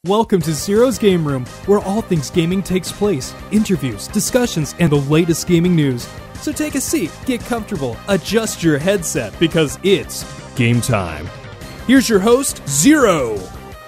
Welcome to Zero's Game Room, where all things gaming takes place. Interviews, discussions, and the latest gaming news. So take a seat, get comfortable, adjust your headset, because it's game time. Here's your host, Zero.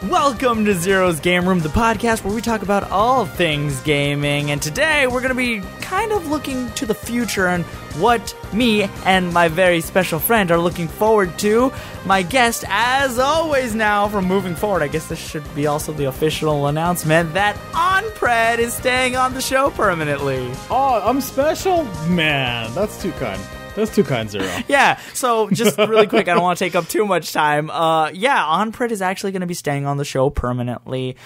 Welcome to Zero's Game Room, the podcast where we talk about all things gaming. And today we're going to be kind of looking to the future and what me and my very special friend are looking forward to. My guest, as always now, from moving forward, I guess this should be also the official announcement that OnPred is staying on the show permanently. Oh, I'm special? Man, that's too kind. That's too kind, Zero. Yeah, so just really quick, I don't want to take up too much time. OnPred is actually going to be staying on the show permanently.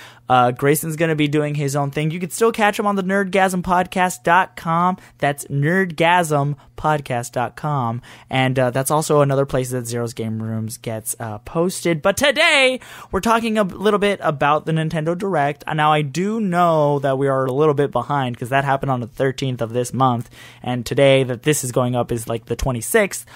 Grayson's going to be doing his own thing. You can still catch him on the nerdgasmpodcast.com. That's nerdgasmpodcast.com. And that's also another place that Zero's Game Rooms gets posted. But today, we're talking a little bit about the Nintendo Direct. Now, I do know that we are a little bit behind because that happened on the 13th of this month. And today that this is going up is like the 26th.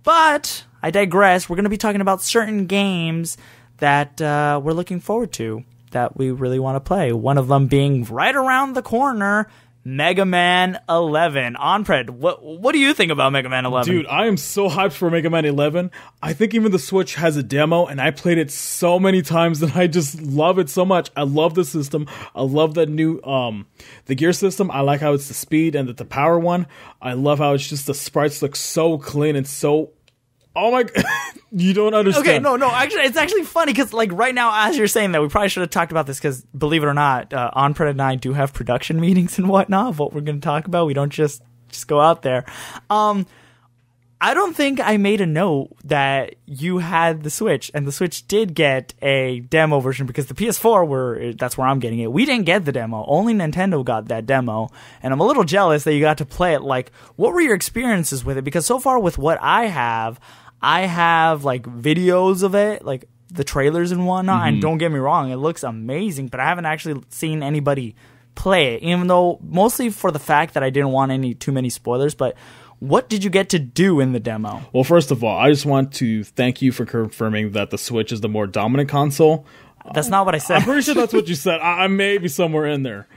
But I digress. We're going to be talking about certain games that we're looking forward to, that we really want to play. One of them being right around the corner, Mega Man 11. OnPred, what do you think about Mega Man 11? Dude, I am so hyped for Mega Man 11. I think even the Switch has a demo, and I played it so many times that I just love it so much. I love the system. I love the new, the gear system. I like how it's the speed and the power one. I love how it's just the sprites look so clean and so... Oh my... You don't understand. Okay, no, actually, it's actually funny because, like, right now, as you're saying that, we probably should have talked about this because, believe it or not, OnPred and I do have production meetings and whatnot of what we're going to talk about. We don't just go out there. I don't think I made a note that you had the Switch, and the Switch did get a demo version because the PS4 that's where I'm getting it. We didn't get the demo. Only Nintendo got that demo, and I'm a little jealous that you got to play it. Like, what were your experiences with it? Because so far with what I have like videos of it, like the trailers and whatnot, and don't get me wrong, it looks amazing, but I haven't actually seen anybody play it, even though mostly for the fact that I didn't want too many spoilers. But what did you get to do in the demo? Well, first of all, I just want to thank you for confirming that the Switch is the more dominant console. That's not what I said. I'm pretty sure that's what you said. I may be somewhere in there.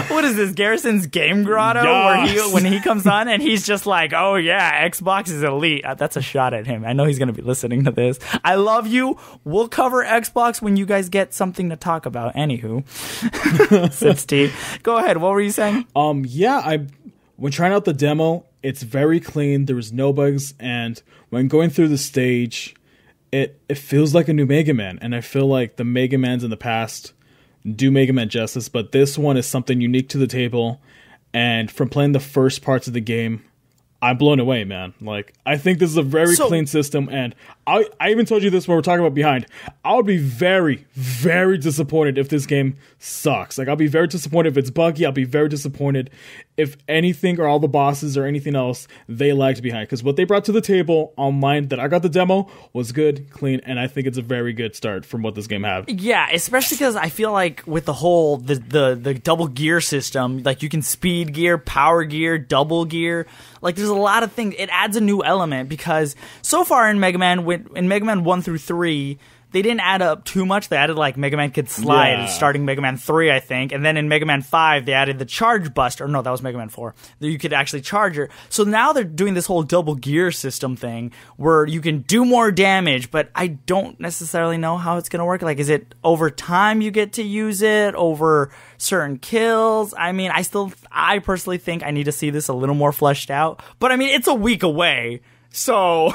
What is this, Garrison's Game Grotto? Yes. Where when he comes on and he's just like, oh yeah, Xbox is elite. That's a shot at him. I know he's going to be listening to this. I love you. We'll cover Xbox when you guys get something to talk about. Anywho. Sips tea. Go ahead. What were you saying? When trying out the demo, it's very clean. There was no bugs. And when going through the stage... It feels like a new Mega Man, and I feel like the Mega Mans in the past do Mega Man justice, but this one is something unique to the table, and from playing the first parts of the game, I'm blown away, man. Like, I think this is a very clean system, and I even told you this when we're talking about Behind. I would be very, very disappointed if this game sucks. Like, I'll be very disappointed if it's buggy. I'll be very disappointed if anything or all the bosses or anything else they lagged behind. Because what they brought to the table online that I got the demo was good, clean, and I think it's a very good start from what this game had. Yeah, especially because I feel like with the whole, the double gear system, like you can speed gear, power gear, double gear. Like, there's a lot of things. It adds a new element because so far in Mega Man 1 through 3, they didn't add up too much. They added, like, Mega Man could slide starting Mega Man 3, I think. And then in Mega Man 5, they added the Charge Buster. No, that was Mega Man 4. You could actually charge her. So now they're doing this whole double gear system thing where you can do more damage, but I don't necessarily know how it's going to work. Like, is it over time you get to use it, over certain kills? I mean, I personally think I need to see this a little more fleshed out. But, I mean, it's a week away. So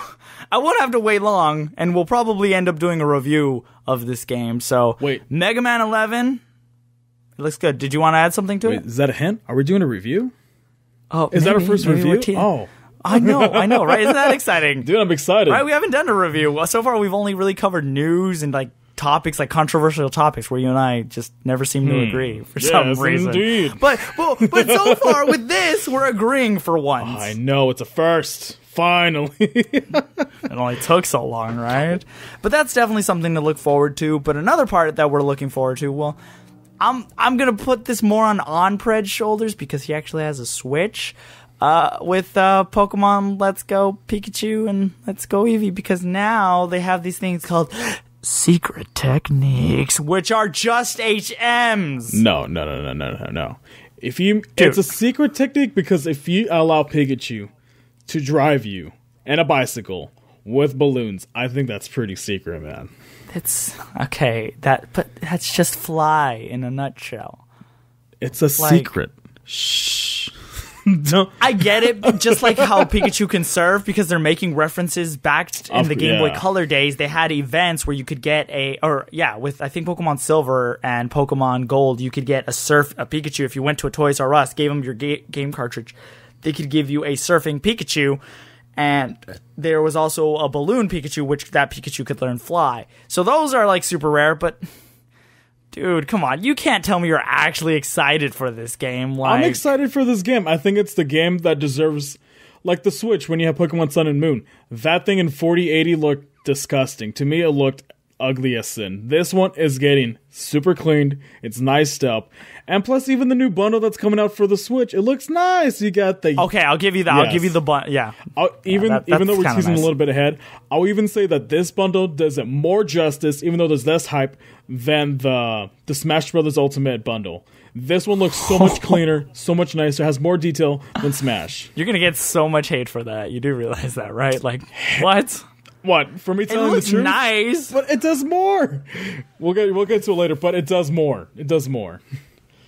I won't have to wait long, and we'll probably end up doing a review of this game. So, Mega Man 11, it looks good. Did you want to add something to it? Is that a hint? Are we doing a review? Oh, is that our first review? Oh. I know, right? Isn't that exciting? Dude, I'm excited. Right, we haven't done a review. So far, we've only really covered news and, like, topics, like controversial topics where you and I just never seem to agree for some reason. Indeed. But so far with this, we're agreeing for once. I know, it's a first. Finally. It only took so long, right? But that's definitely something to look forward to. But another part that we're looking forward to, well, I'm going to put this more on OnPred's shoulders because he actually has a Switch. With Pokemon Let's Go Pikachu and Let's Go Eevee, because now they have these things called secret techniques, which are just HMs. No. It's a secret technique because if you allow Pikachu to drive you and a bicycle with balloons, I think that's pretty secret, man. It's okay. But that's just Fly in a nutshell. It's a secret. Shh. No. I get it, but just like how Pikachu can surf, because they're making references back in the Game Boy Color days. They had events where you could get with I think Pokemon Silver and Pokemon Gold, you could get a Pikachu if you went to a Toys R Us, gave them your game cartridge. They could give you a surfing Pikachu, and there was also a balloon Pikachu, which that Pikachu could learn fly. So those are like super rare, but dude, come on. You can't tell me you're actually excited for this game. I'm excited for this game. I think it's the game that deserves, like the Switch when you have Pokemon Sun and Moon. That thing in 4080 looked disgusting. To me, it looked ugly as sin. This one is getting super cleaned. It's niced up. And plus, even the new bundle that's coming out for the Switch, it looks nice. You got the... Okay, I'll give you that. Yes. I'll give you the bundle. Yeah. Even though we're teasing a little bit ahead, I'll even say that this bundle does it more justice, even though there's less hype, than the Smash Brothers Ultimate bundle. This one looks so much cleaner, so much nicer, has more detail than Smash. You're going to get so much hate for that. You do realize that, right? Like, what? What? For me telling the truth? It looks nice. But it does more. We'll get to it later, but it does more. It does more.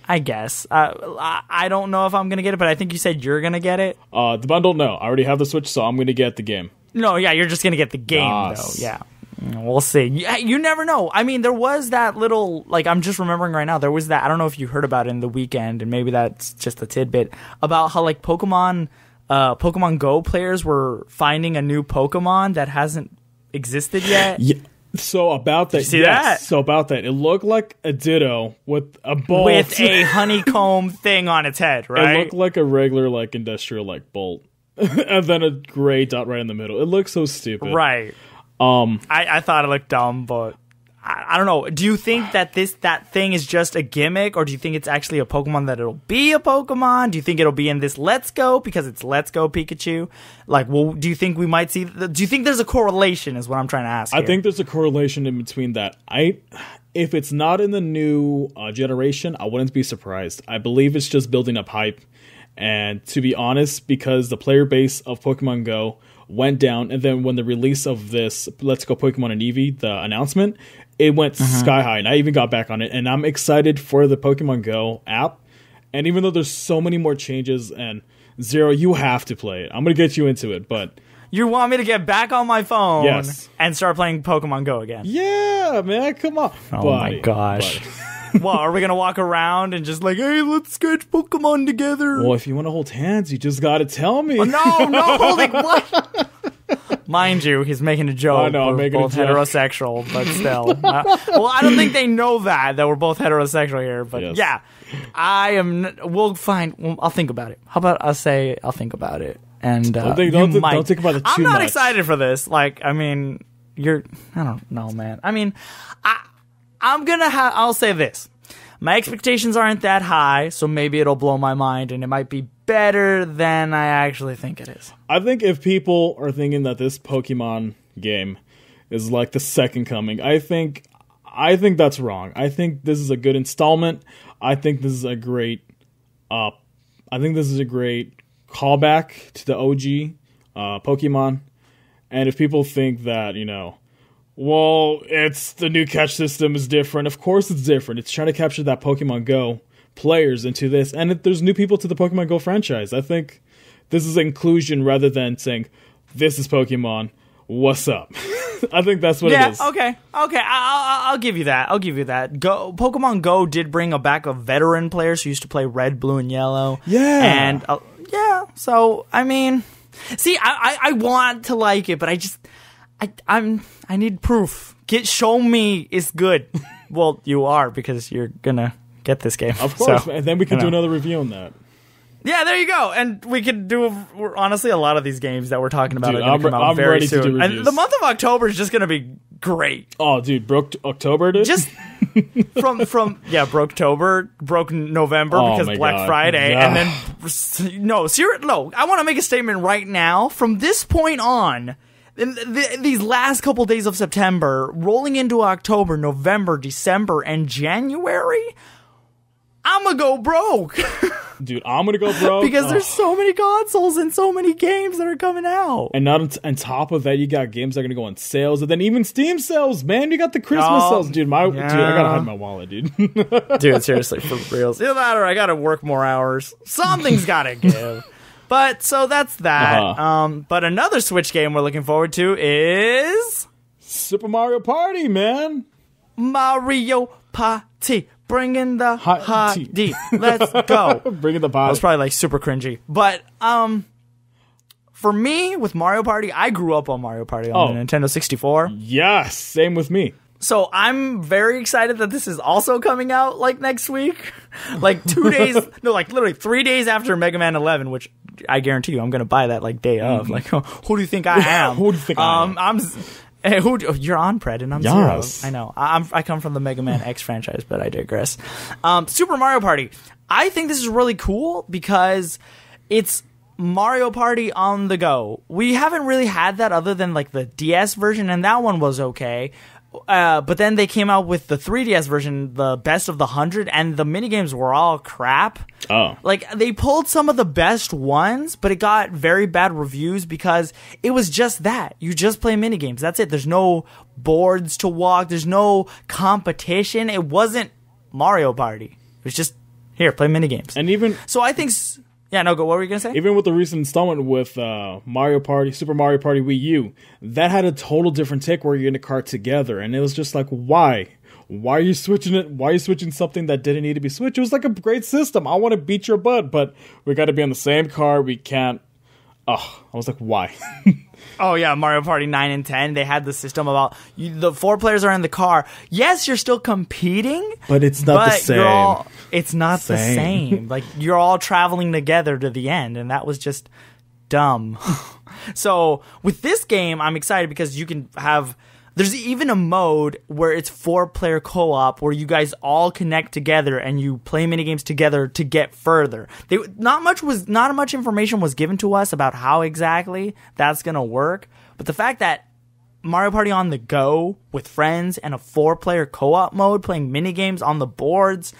I guess. I don't know if I'm going to get it, but I think you said you're going to get it. The bundle, no. I already have the Switch, so I'm going to get the game. No, yeah, you're just going to get the game, though. Yeah. We'll see. You never know. I mean, there was that little, like, I'm just remembering right now, there was that, I don't know if you heard about it in the weekend, and maybe that's just a tidbit, about how, like, Pokemon Go players were finding a new Pokemon that hasn't existed yet. Yeah. So about that, did you see that? So about that, it looked like a Ditto with a bolt with a honeycomb thing on its head, right? It looked like a regular, like, industrial, like, bolt, and then a gray dot right in the middle. It looks so stupid, right? I thought it looked dumb, but I don't know. Do you think that that thing is just a gimmick, or do you think it's actually a Pokemon that it'll be a Pokemon? Do you think it'll be in this Let's Go because it's Let's Go Pikachu? Like, well, do you think we might see? Do you think there's a correlation? Is what I'm trying to ask. I think there's a correlation in between that. If it's not in the new generation, I wouldn't be surprised. I believe it's just building up hype, and to be honest, because the player base of Pokemon Go went down, and then when the release of this Let's Go Pokemon and Eevee, the announcement, it went sky high, and I even got back on it, and I'm excited for the Pokemon Go app. And even though there's so many more changes, and Zero, you have to play it. I'm going to get you into it, but... You want me to get back on my phone and start playing Pokemon Go again? Yeah, man, come on. Oh my gosh. Well, are we going to walk around and just like, hey, let's sketch Pokemon together? Well, if you want to hold hands, you just got to tell me. Oh, no holding, what? Mind you, he's making a joke. I know, I'm making both a joke. Heterosexual, but still. Well, I don't think they know that we're both heterosexual here, but yeah. We'll find, I'll think about it. How about I'll say I'll think about it. And don't think about it too much. I'm not excited for this. Like, I mean, I don't know, man. I mean, I'll say this. My expectations aren't that high, so maybe it'll blow my mind, and it might be better than I actually think it is. I think if people are thinking that this Pokemon game is like the second coming, I think that's wrong. I think this is a good installment. I think this is a great callback to the OG Pokemon. And if people think that, well, it's the new catch system is different. Of course it's different. It's trying to capture that Pokemon Go players into this. And if there's new people to the Pokemon Go franchise, I think this is inclusion rather than saying, this is Pokemon, what's up? I think that's what it is. Okay. I'll give you that. Pokemon Go did bring back a veteran players who used to play Red, Blue, and Yellow. Yeah. And, so, I mean, see, I want to like it, but I need proof. Show me it's good. Well, you are, because you're gonna get this game. Of course, and then we can do another review on that. Yeah, there you go. And we could do, honestly, a lot of these games that we're talking about are going to come out very soon. And the month of October is just going to be great. Oh, dude, broke October, dude? Just Broketober, broke November because Black Friday. And then, I want to make a statement right now. From this point on, these last couple days of September, rolling into October, November, December, and January, I'm gonna go broke. Dude, I'm gonna go broke. Because there's so many consoles and so many games that are coming out. And not on top of that, you got games that are gonna go on sales, and then even Steam sales, man. You got the Christmas sales, dude. Dude, I gotta hide my wallet, dude. Dude, seriously, for real. Either that or I gotta work more hours. Something's gotta give. But so that's that. But another Switch game we're looking forward to is Super Mario Party, man. Mario Party. Bringing the hot D. Let's go. Bringing the party. That was probably like super cringy. But for me, with Mario Party, I grew up on Mario Party on the Nintendo 64. Yes, same with me. So I'm very excited that this is also coming out like next week. Like 2 days, no, like literally 3 days after Mega Man 11, which I guarantee you I'm going to buy that like day of. Like, who do you think I am? Who do you think I am? You're on Pred and I'm Zero. I know. I come from the Mega Man X franchise, but I digress. Super Mario Party. I think this is really cool because it's Mario Party on the go. We haven't really had that other than like the DS version, and that one was okay. But then they came out with the 3DS version, the best of the 100, and the minigames were all crap. Oh. Like, they pulled some of the best ones, but it got very bad reviews because it was just that. You just play minigames. That's it. There's no boards to walk. There's no competition. It wasn't Mario Party. It was just, here, play minigames. And even... So I think... Yeah, no, go. What were you going to say? Even with the recent installment with Mario Party, Super Mario Party Wii U, that had a total different take where you're in a car together. And it was just like, why? Why are you switching it? Why are you switching something that didn't need to be switched? It was like a great system. I want to beat your butt, but we got to be on the same car. We can't. Oh, I was like, why? Oh, yeah, Mario Party 9 and 10, they had the system about the 4 players are in the car. Yes, you're still competing. But it's not the same. It's not the same. Like, you're all traveling together to the end, and that was just dumb. So, with this game, I'm excited because you can have... There's even a mode where it's 4-player co-op where you guys all connect together and you play minigames together to get further. Not much information was given to us about how exactly that's going to work, but the fact that Mario Party on the go with friends and a 4-player co-op mode playing minigames on the boards,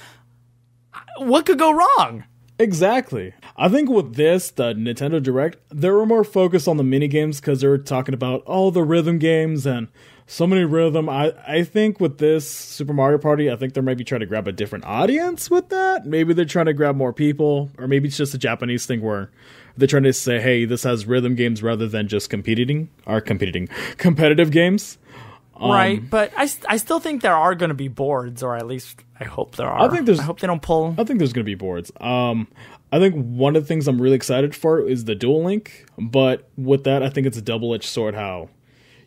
what could go wrong? Exactly. I think with this, the Nintendo Direct, they were more focused on the minigames because they were talking about all the rhythm games and so many rhythm. I think with this Super Mario Party, I think they might be trying to grab a different audience with that. Maybe they're trying to grab more people, or maybe it's just a Japanese thing where they're trying to say, hey, this has rhythm games rather than just competitive games. Right, but I still think there are going to be boards, or at least I hope there are. I hope they don't pull. I think there's going to be boards. I think one of the things I'm really excited for is the Dual Link, but with that, I think it's a double-edged sword how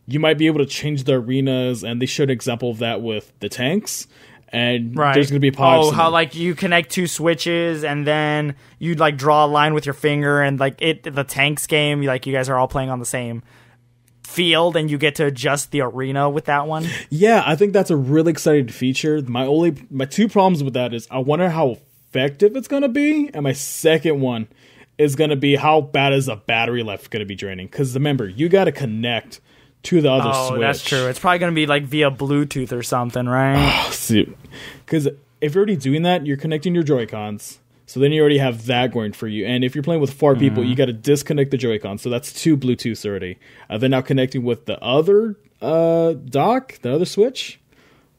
you might be able to change the arenas, and they showed an example of that with the tanks, and there's going to be pods. Oh, how like you connect 2 switches, and then you like draw a line with your finger, and like the tanks game, like you guys are all playing on the same field and you get to adjust the arena with that one. Yeah, I think that's a really exciting feature. My 2 problems with that is I wonder how effective it's going to be, and my second one is going to be how bad is the battery life going to be draining, because remember, you got to connect to the other switch. Oh, that's true. It's probably going to be like via Bluetooth or something, right? See, because if you're already doing that, you're connecting your Joy-Cons. So then you already have that going for you. And if you're playing with 4 people, you got to disconnect the Joy-Con. So that's 2 Bluetooths already. Then now connecting with the other dock, the other switch.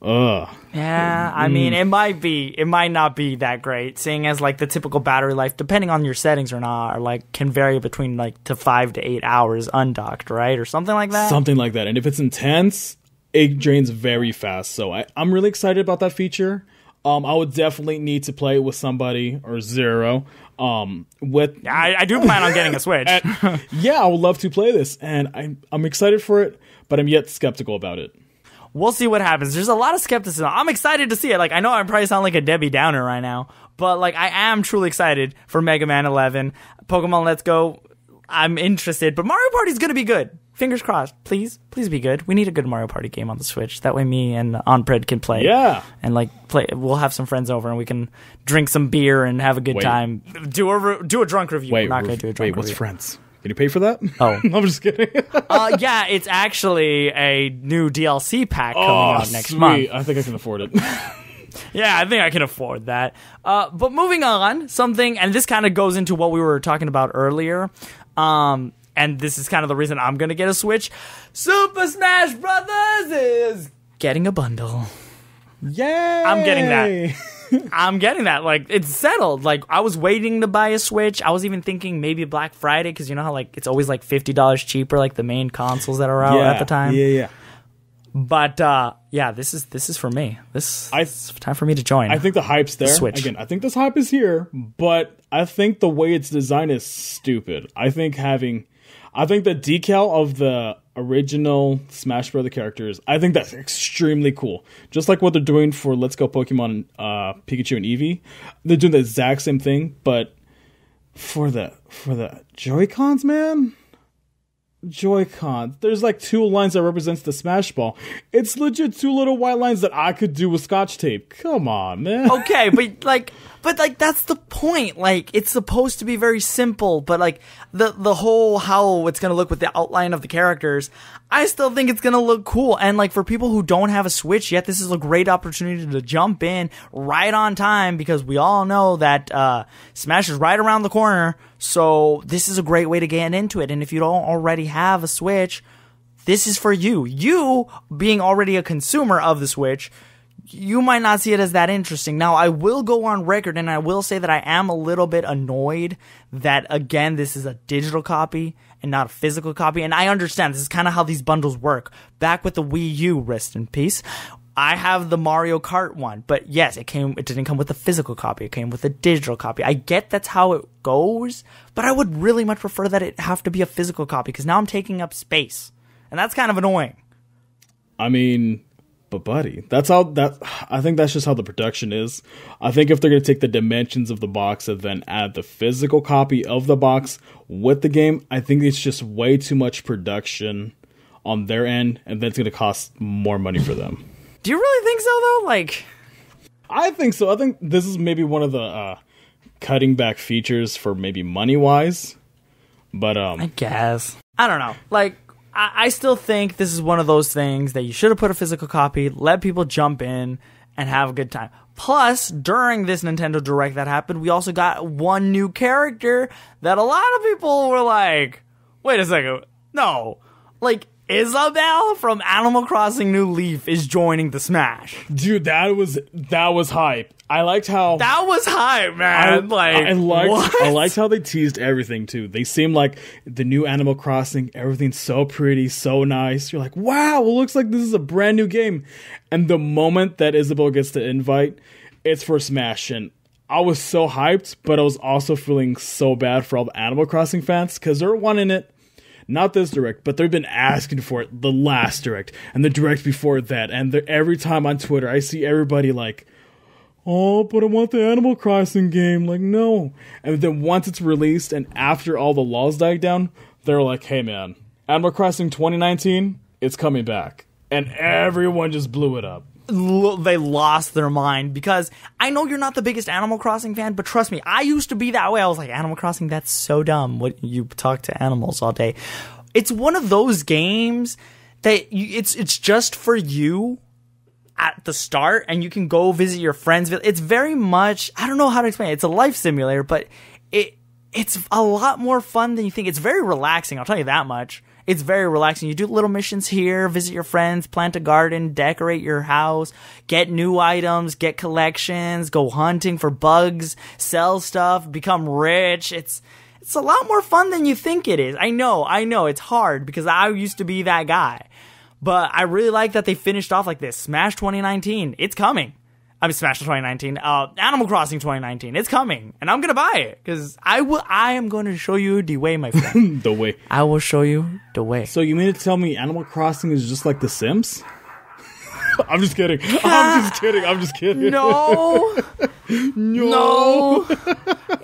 Yeah, I mean, it might not be that great, seeing as like the typical battery life, depending on your settings or not, or like can vary between like to 5 to 8 hours undocked, right? Or something like that. Something like that. And if it's intense, it drains very fast. So I'm really excited about that feature. I would definitely need to play it with somebody or Zero. I do plan on getting a Switch. Yeah, I would love to play this, and I'm excited for it, but I'm yet skeptical about it. We'll see what happens. There's a lot of skepticism. I'm excited to see it. Like, I know I probably sound like a Debbie Downer right now, but like I am truly excited for Mega Man 11, Pokemon Let's Go. I'm interested, but Mario Party's gonna be good. Fingers crossed. Please be good. We need a good Mario Party game on the Switch. That way me and Onpred can play. Yeah. And like play. We'll have some friends over and we can drink some beer and have a good time. Do a drunk review. We're not going to do a drunk review. What's friends? Can you pay for that? Oh. I'm just kidding. Yeah, it's actually a new DLC pack coming out next sweet. month. I think I can afford it. Yeah, I think I can afford that. But moving on, something, and this kind of goes into what we were talking about earlier, and this is kind of the reason I'm going to get a Switch. Super Smash Brothers is getting a bundle. Yay! I'm getting that. I'm getting that. Like, it's settled. Like, I was waiting to buy a Switch. I was even thinking maybe Black Friday, because you know how, like, it's always, like, $50 cheaper, like, the main consoles that are out at the time? Yeah. But, yeah, this is for me. It's time for me to join. I think the hype's there. Switch. Again, I think this hype is here, but I think the way it's designed is stupid. I think the decal of the original Smash Brother characters, I think that's extremely cool. Just like what they're doing for Let's Go Pokemon Pikachu and Eevee. They're doing the exact same thing, but for the Joy-Cons, man. Joy-Con. There's like 2 lines that represents the Smash Ball. It's legit 2 little white lines that I could do with Scotch tape. Come on, man. Okay, but that's the point. Like, it's supposed to be very simple, but like the whole how it's gonna look with the outline of the characters, I still think it's gonna look cool. And like for people who don't have a Switch yet, this is a great opportunity to jump in right on time, because we all know that Smash is right around the corner. So this is a great way to get into it. And if you don't already have a Switch, this is for you. You, being already a consumer of the Switch, you might not see it as that interesting. Now, I will go on record and I will say that I am a little bit annoyed that, again, this is a digital copy and not a physical copy. And I understand this is kind of how these bundles work. Back with the Wii U, rest in peace, I have the Mario Kart one, but yes, it didn't come with a physical copy. It came with a digital copy. I get that's how it goes, but I would really much prefer that it have to be a physical copy, because now I'm taking up space, and that's kind of annoying. I mean, but buddy, I think that's just how the production is. I think if they're going to take the dimensions of the box and then add the physical copy of the box with the game, I think it's just way too much production on their end, and then it's going to cost more money for them. Do you really think so, though? Like, I think so. I think this is maybe one of the cutting back features for maybe money-wise. But I guess. I don't know. Like, I still think this is one of those things that you should have put a physical copy, let people jump in, and have a good time. Plus, during this Nintendo Direct that happened, we also got one new character that a lot of people were like, wait a second, no. Like, Isabelle from Animal Crossing New Leaf is joining the Smash. Dude, that was hype. I liked how that was hype, man. I liked how they teased everything too. They seemed like the new Animal Crossing. Everything's so pretty, so nice. You're like, wow, it looks like this is a brand new game. And the moment that Isabelle gets the invite, it's for Smash, and I was so hyped, but I was also feeling so bad for all the Animal Crossing fans, because they're wanting it. Not this Direct, but they've been asking for it the last Direct and the Direct before that. And every time on Twitter, I see everybody like, oh, but I want the Animal Crossing game. Like, no. And then once it's released and after all the laws died down, they're like, hey, man, Animal Crossing 2019, it's coming back. And everyone just blew it up. They lost their mind, because I know you're not the biggest Animal Crossing fan, but trust me, I used to be that way. I was like, Animal Crossing, that's so dumb. What, you talk to animals all day. It's one of those games that it's just for you at the start, and you can go visit your friends. It's very much, I don't know how to explain it. It's a life simulator, but it's a lot more fun than you think. It's very relaxing, I'll tell you that much. It's very relaxing. You do little missions here, visit your friends, plant a garden, decorate your house, get new items, get collections, go hunting for bugs, sell stuff, become rich. It's a lot more fun than you think it is. I know, it's hard, because I used to be that guy. But I really like that they finished off like this. Smash 2019, it's coming. I mean, Smash 2019, Animal Crossing 2019, it's coming, and I'm gonna buy it, because I am going to show you the way, my friend. The way. I will show you the way. So you mean to tell me Animal Crossing is just like The Sims? I'm just kidding. I'm just kidding. No. No.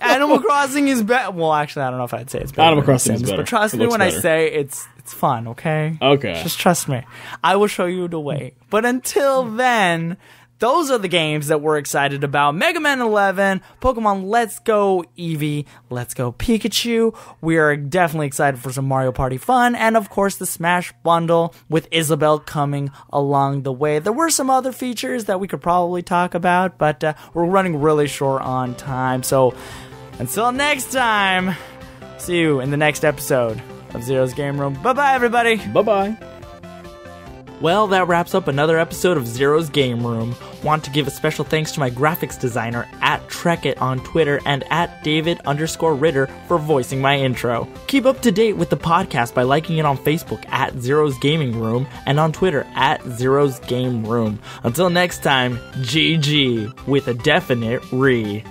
Animal Crossing is better. Well, actually, I don't know if I'd say it's better. Animal Crossing is better. But trust me when I say it's fun, okay? Okay. Just trust me. I will show you the way. But until then, those are the games that we're excited about. Mega Man 11, Pokemon Let's Go Eevee, Let's Go Pikachu. We are definitely excited for some Mario Party fun, and of course the Smash Bundle with Isabelle coming along the way. There were some other features that we could probably talk about, but we're running really short on time. So until next time, see you in the next episode of Zero's Game Room. Bye-bye, everybody. Bye-bye. Well, that wraps up another episode of Zero's Game Room. Want to give a special thanks to my graphics designer at Trekit on Twitter and at David_Ritter for voicing my intro. Keep up to date with the podcast by liking it on Facebook at Zero's Gaming Room and on Twitter at Zero's Game Room. Until next time, GG with a definite re.